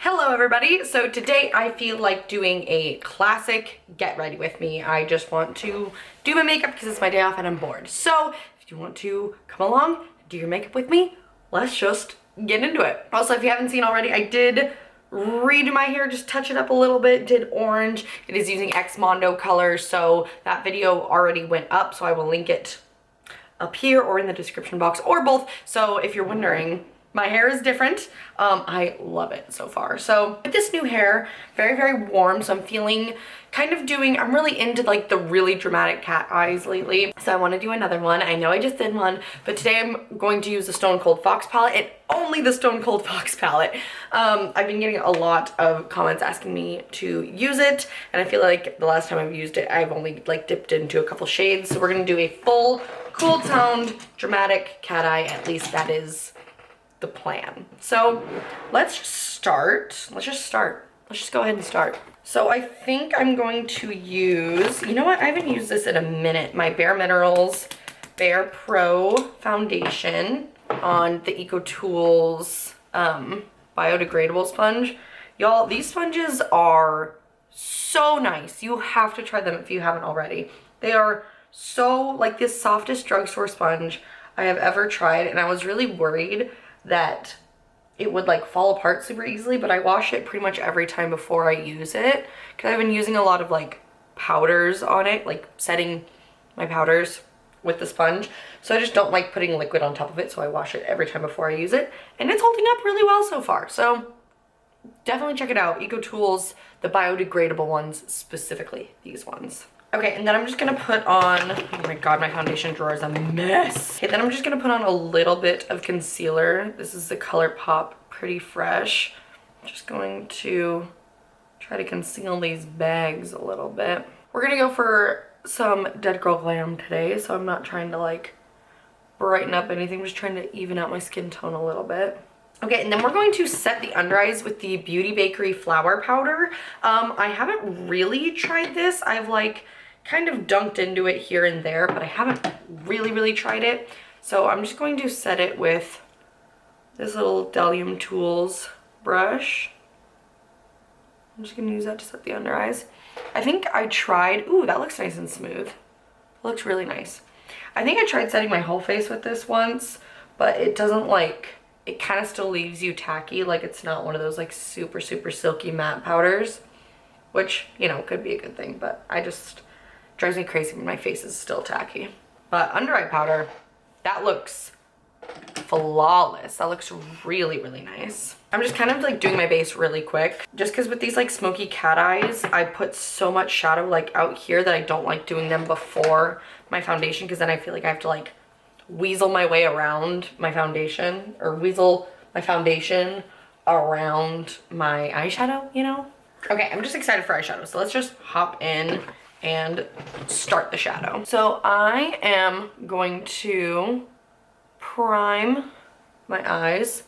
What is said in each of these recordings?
Hello everybody. So today I feel like doing a classic get ready with me. I just want to do my makeup because it's my day off and I'm bored. So if you want to come along, do your makeup with me, let's just get into it. Also, if you haven't seen already, I did redo my hair, just touch it up a little bit, did orange. It is using X Mondo colors, so that video already went up, so I will link it up here or in the description box or both. So if you're wondering, my hair is different. I love it so far. So with this new hair, very, very warm. So I'm feeling I'm really into like the really dramatic cat eyes lately. So I want to do another one. I know I just did one, but today I'm going to use the Stone Cold Fox palette and only the Stone Cold Fox palette. I've been getting a lot of comments asking me to use it, and I feel like the last time I've used it, I've only like dipped into a couple shades. So we're gonna do a full cool toned dramatic cat eye. At least that is the plan. So let's just start. Let's just go ahead and start. So I think I'm going to use, you know what? I haven't used this in a minute. My Bare Minerals Bare Pro foundation on the Eco Tools biodegradable sponge. Y'all, these sponges are so nice. You have to try them if you haven't already. They are so like the softest drugstore sponge I have ever tried, and I was really worried that it would like fall apart super easily, but I wash it pretty much every time before I use it because I've been using a lot of like powders on it, like setting my powders with the sponge. So I just don't like putting liquid on top of it, so I wash it every time before I use it, and it's holding up really well so far. So definitely check it out. Eco Tools, the biodegradable ones, specifically these ones. Okay, and then I'm just gonna put on, oh my god, my foundation drawer is a mess. Okay, then I'm just gonna put on a little bit of concealer. This is the Colourpop Pretty Fresh. I'm just going to try to conceal these bags a little bit. We're gonna go for some Dead Girl Glam today, so I'm not trying to like brighten up anything. I'm just trying to even out my skin tone a little bit. Okay, and then we're going to set the under eyes with the Beauty Bakery Flour Powder. I haven't really tried this. I've like kind of dunked into it here and there, but I haven't really tried it. So I'm just going to set it with this little Delium Tools brush. I'm just gonna use that to set the under eyes. I think I tried, ooh, that looks nice and smooth. It looks really nice. I think I tried setting my whole face with this once, but it doesn't like, it kind of still leaves you tacky. Like it's not one of those like super silky matte powders, which, you know, could be a good thing, but I just, drives me crazy when my face is still tacky. But under eye powder, that looks flawless. That looks really nice. I'm just kind of like doing my base really quick, just because with these like smoky cat eyes, I put so much shadow like out here that I don't like doing them before my foundation, because then I feel like I have to like weasel my way around my foundation, or weasel my foundation around my eyeshadow, you know? Okay, I'm just excited for eyeshadow, so let's just hop in and start the shadow. So I am going to prime my eyes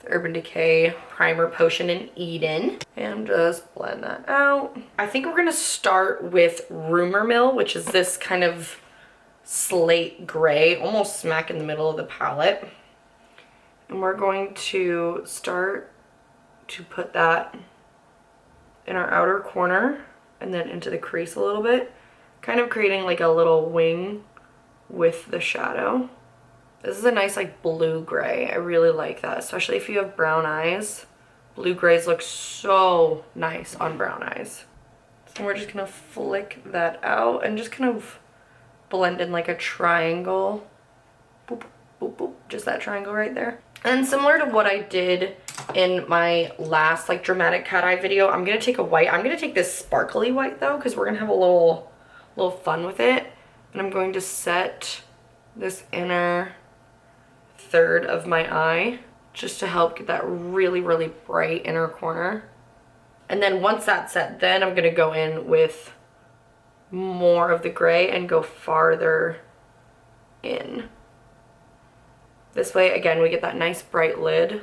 with Urban Decay Primer Potion in Eden and just blend that out. I think we're gonna start with Rumor Mill, which is this kind of slate gray, almost smack in the middle of the palette. And we're going to start to put that in our outer corner and then into the crease a little bit, kind of creating like a little wing with the shadow. This is a nice like blue gray. I really like that, especially if you have brown eyes. Blue grays look so nice on brown eyes. So we're just gonna flick that out and just kind of blend in like a triangle. Boop, boop, boop. Just that triangle right there. And similar to what I did in my last like dramatic cat eye video, I'm gonna take a white. I'm gonna take this sparkly white though, because we're gonna have a little fun with it. And I'm going to set this inner third of my eye just to help get that really bright inner corner. And then once that's set, then I'm gonna go in with more of the gray and go farther in. This way, again, we get that nice bright lid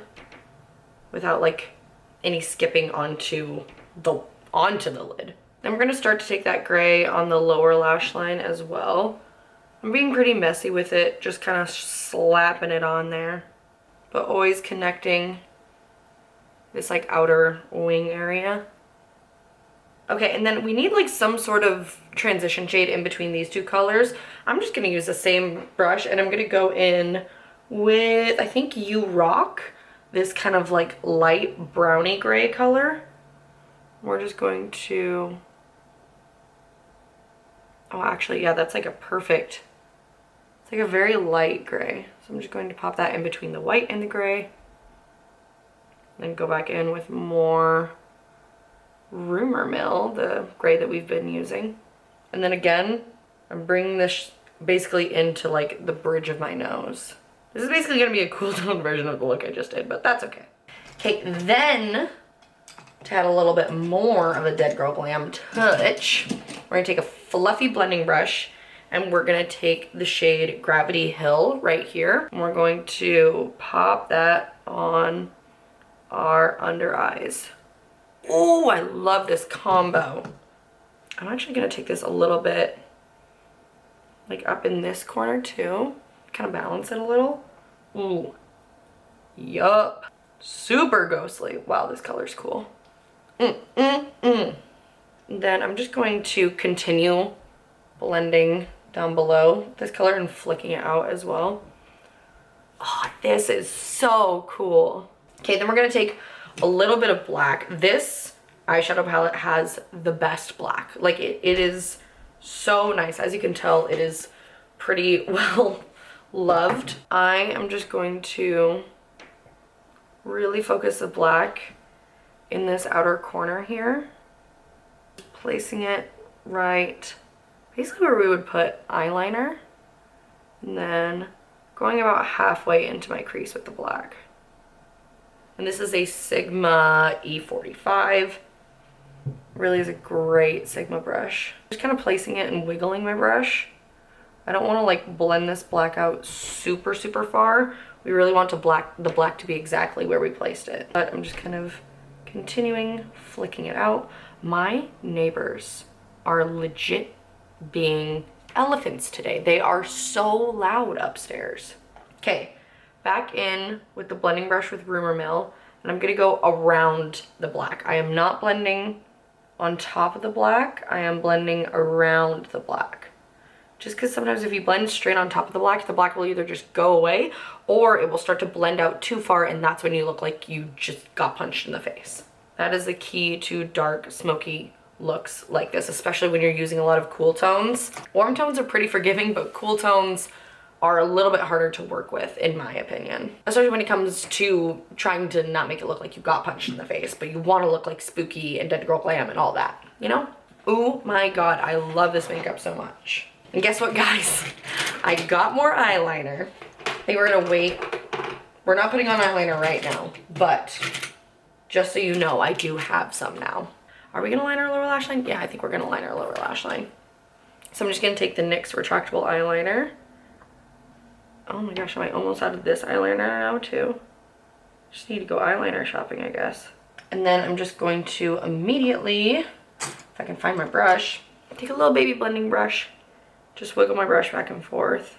without like any skipping onto the lid. Then we're gonna start to take that gray on the lower lash line as well. I'm being pretty messy with it, just kind of slapping it on there, but always connecting this like outer wing area. Okay, and then we need like some sort of transition shade in between these two colors. I'm just gonna use the same brush and I'm gonna go in with, I think, You Rock, this kind of like light brownie gray color. We're just going to, oh actually, yeah, that's like a perfect, it's like a very light gray. So I'm just going to pop that in between the white and the gray. Then go back in with more Rumor Mill, the gray that we've been using. And then again, I'm bringing this basically into like the bridge of my nose. This is basically gonna be a cool tone version of the look I just did, but that's okay. Okay, then to add a little bit more of a Dead Girl Glam touch, we're gonna take a fluffy blending brush and we're gonna take the shade Gravity Hill right here. And we're going to pop that on our under eyes. Oh, I love this combo. I'm actually gonna take this a little bit like up in this corner too. Kind of balance it a little. Ooh, yup. Super ghostly. Wow, this color's cool. Then I'm just going to continue blending down below this color and flicking it out as well. Oh, this is so cool. Okay, then we're gonna take a little bit of black. This eyeshadow palette has the best black. Like it is so nice. As you can tell, it is pretty well loved. I am just going to really focus the black in this outer corner here. Placing it right basically where we would put eyeliner. And then going about halfway into my crease with the black. And this is a Sigma E45. Really is a great Sigma brush. Just kind of placing it and wiggling my brush. I don't want to like blend this black out super far. We really want the black to be exactly where we placed it. But I'm just kind of continuing flicking it out. My neighbors are legit being elephants today. They are so loud upstairs. Okay, back in with the blending brush with Rumor Mill, and I'm gonna go around the black. I am not blending on top of the black, I am blending around the black. Just because sometimes if you blend straight on top of the black will either just go away or it will start to blend out too far, and that's when you look like you just got punched in the face. That is the key to dark, smoky looks like this, especially when you're using a lot of cool tones. Warm tones are pretty forgiving, but cool tones are a little bit harder to work with, in my opinion. Especially when it comes to trying to not make it look like you got punched in the face, but you want to look like spooky and Dead Girl Glam and all that, you know? Oh my god, I love this makeup so much. And guess what, guys? I got more eyeliner. I think we're gonna wait. We're not putting on eyeliner right now, but just so you know, I do have some now. Are we gonna line our lower lash line? Yeah, I think we're gonna line our lower lash line. So I'm just gonna take the NYX retractable eyeliner. Oh my gosh, am I almost out of this eyeliner now too? Just need to go eyeliner shopping, I guess. And then I'm just going to immediately, if I can find my brush, take a little baby blending brush, just wiggle my brush back and forth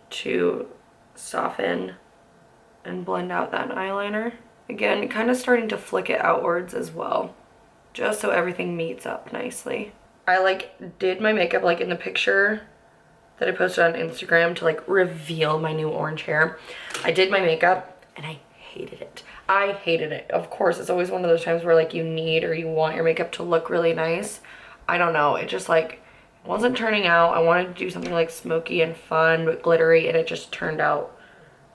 to soften and blend out that eyeliner. Again, kind of starting to flick it outwards as well, just so everything meets up nicely. I like did my makeup like in the picture that I posted on Instagram to like reveal my new orange hair. I did my makeup and I hated it. I hated it. Of course, it's always one of those times where like you need or you want your makeup to look really nice. I don't know, it just like wasn't turning out. I wanted to do something like smoky and fun but glittery, and it just turned out,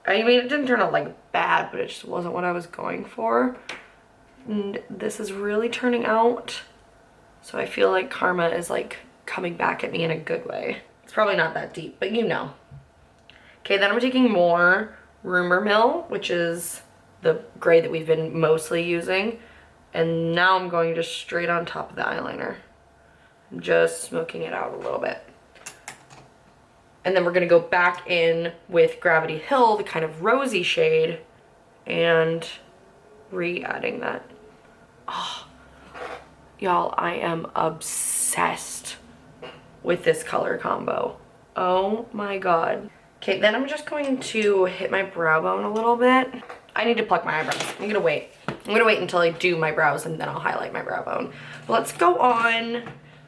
I mean, it didn't turn out like bad, but it just wasn't what I was going for. And this is really turning out. So I feel like karma is like coming back at me in a good way. It's probably not that deep, but you know. Okay, then I'm taking more Rumor Mill, which is the gray that we've been mostly using. And now I'm going just straight on top of the eyeliner. I'm just smoking it out a little bit. And then we're gonna go back in with Gravity Hill, the kind of rosy shade, and re-adding that. Oh, y'all, I am obsessed with this color combo. Oh my god. Okay, then I'm just going to hit my brow bone a little bit. I need to pluck my eyebrows. I'm gonna wait. I'm gonna wait until I do my brows and then I'll highlight my brow bone. Let's go on,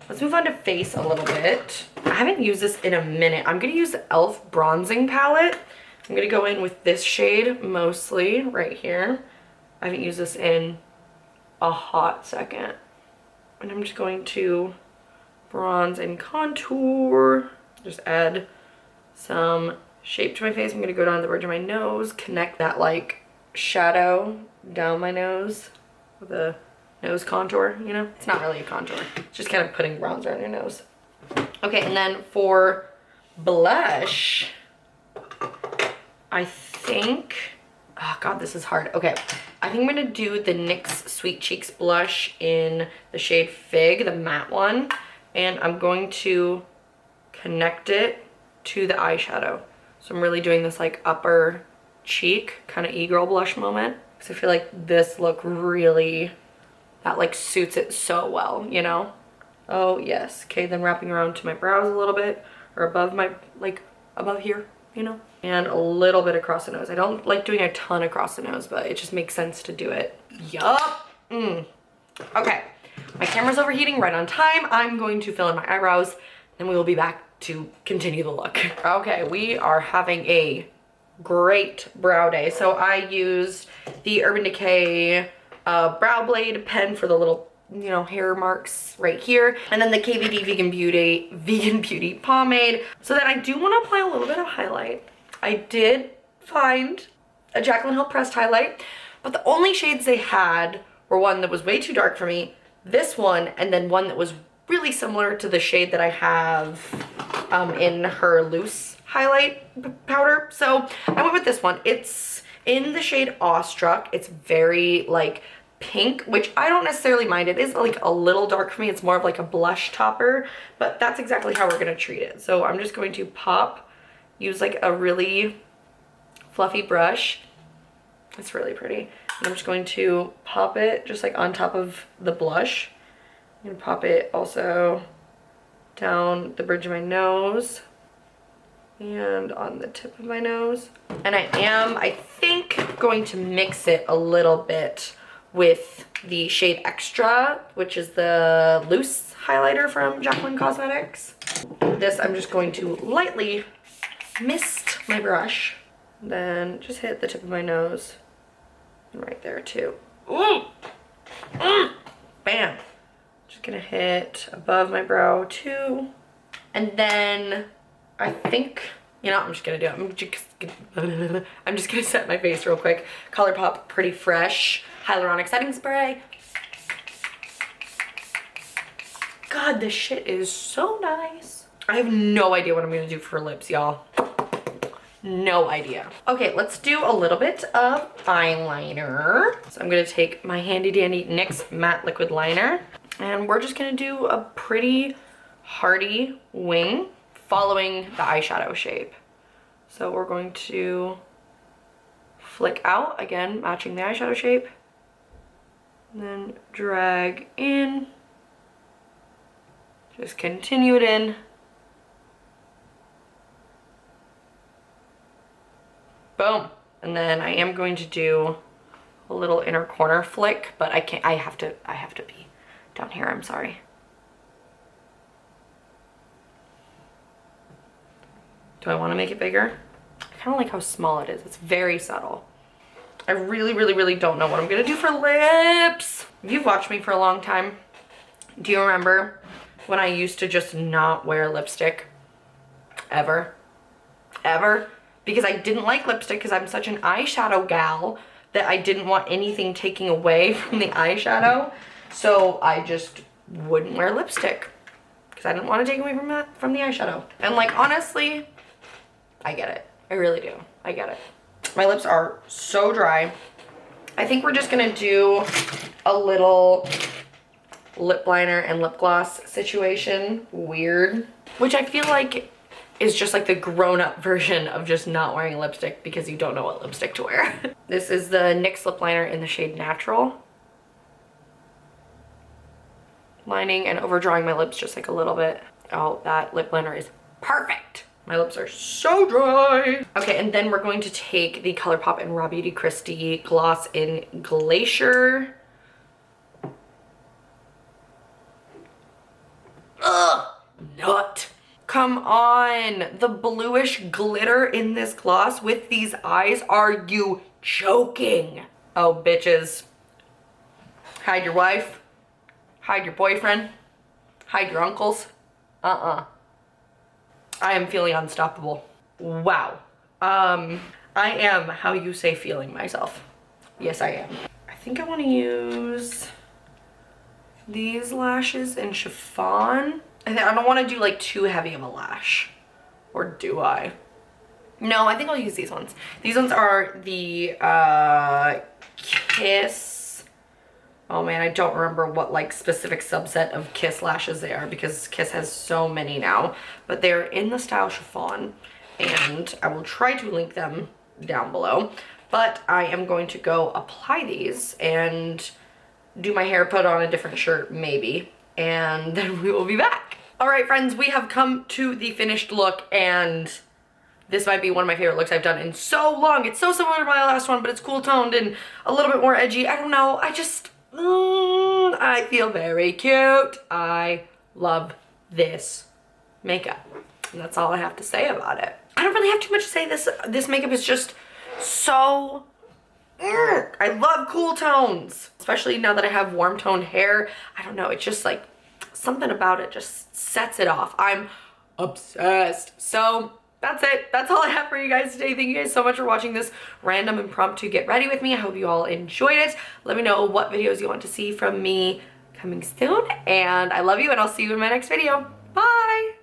let's move on to face a little bit. I haven't used this in a minute. I'm gonna use the e.l.f. bronzing palette. I'm gonna go in with this shade mostly right here. I haven't used this in a hot second. And I'm just going to bronze and contour. Just add some shape to my face. I'm gonna go down the bridge of my nose, connect that like shadow down my nose with a nose contour, you know? It's not really a contour. It's just kind of putting bronzer on your nose. Okay, and then for blush, I think, oh God, this is hard. Okay, I think I'm gonna do the NYX Sweet Cheeks blush in the shade Fig, the matte one. And I'm going to connect it to the eyeshadow. So I'm really doing this like upper cheek kind of e-girl blush moment. Because I feel like this look really, that like suits it so well, you know? Oh yes. Okay, then wrapping around to my brows a little bit, or above my, like above here, you know? And a little bit across the nose. I don't like doing a ton across the nose, but it just makes sense to do it. Yup. Okay. My camera's overheating right on time. I'm going to fill in my eyebrows, then we will be back to continue the look. Okay, we are having a great brow day. So I used the Urban Decay brow blade pen for the little, you know, hair marks right here. And then the KVD Vegan Beauty pomade. So then I do want to apply a little bit of highlight. I did find a Jaclyn Hill pressed highlight, but the only shades they had were one that was way too dark for me, this one, and then one that was really similar to the shade that I have in her loose highlight powder. So I went with this one. It's in the shade Awestruck. It's very like pink, which I don't necessarily mind. It is like a little dark for me. It's more of like a blush topper, but that's exactly how we're gonna treat it. So I'm just going to use like a really fluffy brush. It's really pretty. And I'm just going to pop it just like on top of the blush. I'm gonna pop it also down the bridge of my nose and on the tip of my nose. And I am, I think, going to mix it a little bit with the shade Extra, which is the loose highlighter from Jaclyn Cosmetics. This I'm just going to lightly mist my brush, then just hit the tip of my nose and right there too. Ooh! Bam! Just gonna hit above my brow too. And then I think, you know, I'm just gonna do it. I'm just gonna set my face real quick. Colourpop Pretty Fresh Hyaluronic Setting Spray. God, this shit is so nice. I have no idea what I'm gonna do for lips, y'all. No idea. Okay, let's do a little bit of eyeliner. So I'm gonna take my handy dandy NYX matte liquid liner, and we're just gonna do a pretty hearty wing following the eyeshadow shape. So we're going to flick out, again, matching the eyeshadow shape, and then drag in, just continue it in. Boom. And then I am going to do a little inner corner flick, but I can't, I have to be down here, I'm sorry. Do I want to make it bigger? I kind of like how small it is. It's very subtle. I really don't know what I'm gonna do for lips. If you've watched me for a long time, do you remember when I used to just not wear lipstick ever? Because I didn't like lipstick because I'm such an eyeshadow gal that I didn't want anything taking away from the eyeshadow. So I just wouldn't wear lipstick because I didn't want to take away from the eyeshadow. And like, honestly, I get it. I really do. I get it. My lips are so dry. I think we're just gonna do a little lip liner and lip gloss situation. Weird. Which I feel like is just like the grown-up version of just not wearing lipstick because you don't know what lipstick to wear. This is the NYX lip liner in the shade Natural. Lining and overdrawing my lips just like a little bit. Oh, that lip liner is perfect. My lips are so dry. Okay, and then we're going to take the Colourpop X Rawbeautykrisi gloss in Glacier. Ugh, nut. Come on, the bluish glitter in this gloss with these eyes, are you joking? Oh, bitches. Hide your wife, hide your boyfriend, hide your uncles. I am feeling unstoppable. Wow. I am how you say feeling myself. Yes, I am. I think I want to use these lashes in Chiffon. I don't want to do like too heavy of a lash. Or do I? No, I think I'll use these ones. These ones are the Kiss. Oh man, I don't remember what like specific subset of Kiss lashes they are because Kiss has so many now. But they're in the style Chiffon, and I will try to link them down below. But I am going to go apply these and do my hair, put on a different shirt maybe, and then we will be back. All right, friends, we have come to the finished look, and this might be one of my favorite looks I've done in so long. It's so similar to my last one, but it's cool toned and a little bit more edgy. I don't know, I feel very cute. I love this makeup, and that's all I have to say about it. I don't really have too much to say. This makeup is just so, I love cool tones, especially now that I have warm toned hair. I don't know, it's just like something about it just sets it off. I'm obsessed. So that's it. That's all I have for you guys today. Thank you guys so much for watching this random impromptu get ready with me. I hope you all enjoyed it. Let me know what videos you want to see from me coming soon. And I love you, and I'll see you in my next video. Bye.